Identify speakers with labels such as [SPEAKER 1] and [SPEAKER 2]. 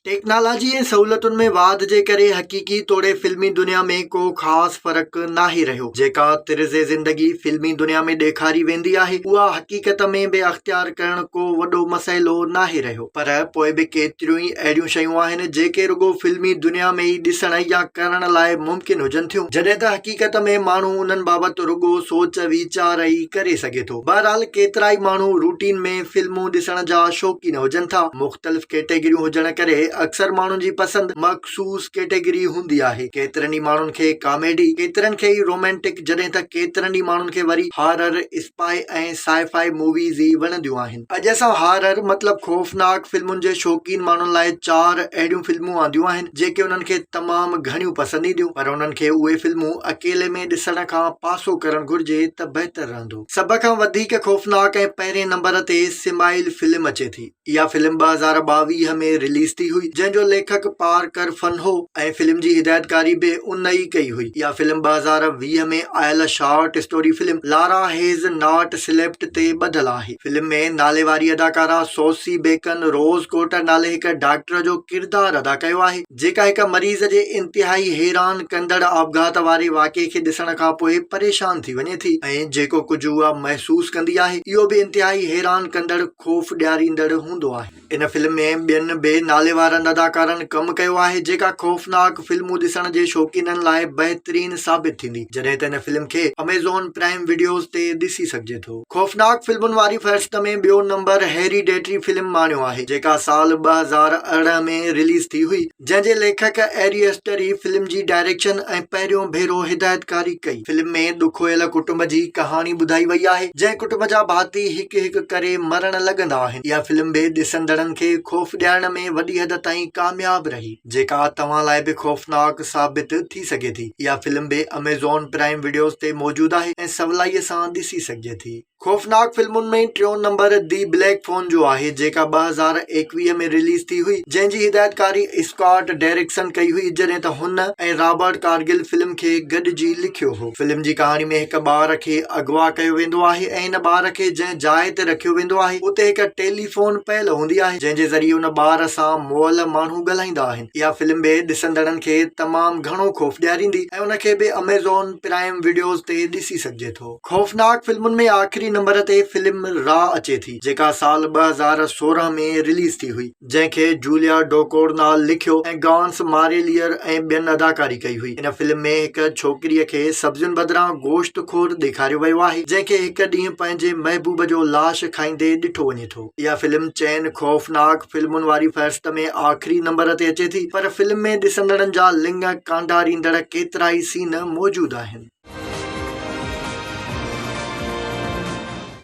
[SPEAKER 1] Technology ऐं सहूलियतुनि में वाध जे करे हक़ीक़ी तौरु फिल्मी दुनिया में को ख़ासि फ़र्क़ु नाहे रहियो। जेका तिर्ज़े ज़िंदगी फिल्मी दुनिया में ॾेखारी वेंदी आहे उहा हक़ीक़त में बि अख़्तियार करणु को वॾो मसइलो नाहे रहियो। पर पोइ बि केतिरियूं ई अहिड़ियूं शयूं आहिनि जेके रुॻो फिल्मी दुनिया में ई ॾिसण या करण लाइ मुमकिन हुजनि थियूं, जॾहिं त हक़ीक़त में माण्हू उन्हनि बाबति रुॻो सोच वीचार ई करे सघे थो। बहरहाल केतिरा ई माण्हू रूटीन में फिल्मूं ॾिसण जा शौक़ीन हुजनि था। मुख़्तलिफ़ कैटेगरियूं हुजण करे अक्सर माण्हुनि जी पसंदि मख़सूस कैटेगरी हूंदी आहे। केतिरनि ई माण्हुनि खे कॉमेडी, केतिरनि खे ई रोमांटिक, जॾहिं त केतिरनि ई माण्हुनि खे वरी हॉरर, स्पाई ऐं साइ-फाई मूवीज़ ई वणंदियूं आहिनि। अॼु असां हॉरर मतिलबु ख़ौफ़नाक फिल्मुनि जे शौक़ीन माण्हुनि लाइ 4 अहिड़ियूं फिल्मूं आंदियूं आहिनि जेके उन्हनि खे तमामु घणियूं पसंदि ईंदियूं, पर उन्हनि खे उहे फिल्मूं अकेले में ॾिसण खां पासो करणु घुर्जे त बहितर रहंदो। सभ खां वधीक ख़ौफ़नाक ऐं पहिरें नंबर ते स्माइल फिल्म अचे थी। इहा फिल्म 2022 में रिलीज़ थी हुई, जंहिंजो लेखक पार्कर फन हो ऐं फिल्म जी हिदायतकारी बि उन ई कई हुई। इहा फिल्म 2020 में आयल short story film Lara has not slept ते ॿधल आहे। फिल्म में नाले वारी अदाकारा सौसी बेकन रोज़ कोटर नाले हिक डॉक्टर जो किरदारु अदा कयो आहे, जेका हिक मरीज़ जे इंतिहाई हैरान कंदड़ आपघात वारे वाक़े खे ॾिसण खां पोइ परेशान थी वञे थी ऐं जेको कुझु उहा महसूस कंदी आहे इहो बि इंतिहाई हैरान कंदड़ खौफ़ ॾियारींदड़ हूंदो आहे। इन फिल्म में ॿियनि बि नाले वारनि अदाकारनि कमु कयो आहे जेका ख़ौफ़नाक फिल्मूं ॾिसण जे शौक़ीननि लाइ बहितरीन साबित थींदी, जॾहिं त इन फिल्म खे अमेज़ॉन प्राइम वीडियोज़ ते ॾिसी सघिजे थो। ख़ौफ़नाक फिल्मुनि वारी फ़हरिस्त में ॿियो नंबर हेरिडेटरी फिल्म माणियो आहे, जेका साल 2018 में रिलीज़ थी हुई, जंहिंजे लेखक एरी एस्टर ई फिल्म जी डायरेक्शन ऐं पहिरियों भेरो हिदायतकारी कई। फिल्म में ॾुखोयल कुटुंब जी कहाणी ॿुधाई वई आहे, जंहिं कुटुंब जा भाती हिकु हिकु करे मरण लॻंदा आहिनि। इहा फिल्म बि ॾिसंदड़नि खे खौफ़ ॾियारण में वॾी हद ताईं कामयाब रही, जेका तव्हां लाइ बि ख़ौफ़नाक साबित थी सघे थी। इहा फिल्म बि अमेज़ॉन प्राइम वीडियोज़ ते मौजूदु आहे ऐं सवलाईअ सां ॾिसी सघिजे थी। ख़ौफ़नाक फिल्मुनि में टियों नंबर दी ब्लैक फोन जो आहे, जेका 2021 में रिलीज़ थी हुई, जंहिंजी हिदायतकारी स्कॉट डेरिक्सन कई हुई, जॾहिं त हुन ऐं रॉबर्ट कारगिल फिल्म खे गॾिजी लिखियो हो। फिल्म जी कहाणी में हिक ॿार खे अगवा कयो वेंदो आहे ऐं इन ॿार खे जंहिं जाइ ते रखियो वेंदो आहे उते हिक टेलीफोन पयल हूंदी आहे, जंहिंजे ज़रिए उन ॿार सां मुअल माण्हू ॻाल्हाईंदा आहिनि। इहा फिल्म बि ॾिसंदड़नि खे तमामु घणो खौफ़ ॾियारींदी ऐं उनखे बि अमेज़ॉन प्राइम वीडियोज़ ते ॾिसी सघिजे थो। ख़ौफ़नाक फिल्मुनि में आख़िरी नंबर ते फिल्म रॉ अचे थी, जेका साल 2016 में रिलीज़ थी हुई, जंहिंखे जूलिया डोकोर्नाल लिखियो ऐं गॉन्स मारेलियर ऐं ॿियनि अदाकारी कई हुई। इन फिल्म में हिक छोकिरीअ खे सब्जियुनि बदिरां गोश्तखोर ॾेखारियो वियो आहे, जंहिंखे हिक ॾींहुं पंहिंजे महबूब जो लाश खाईंदे ॾिठो वञे थो। इहा फिल्म चइनि ख़ौफ़नाक फिल्मुनि वारी फ़हरिस्त में आख़िरी नंबर ते अचे थी, पर फिल्म में ॾिसंदड़नि जा लिङ कांडारींदड़ केतिरा ई सीन मौजूदु आहिनि।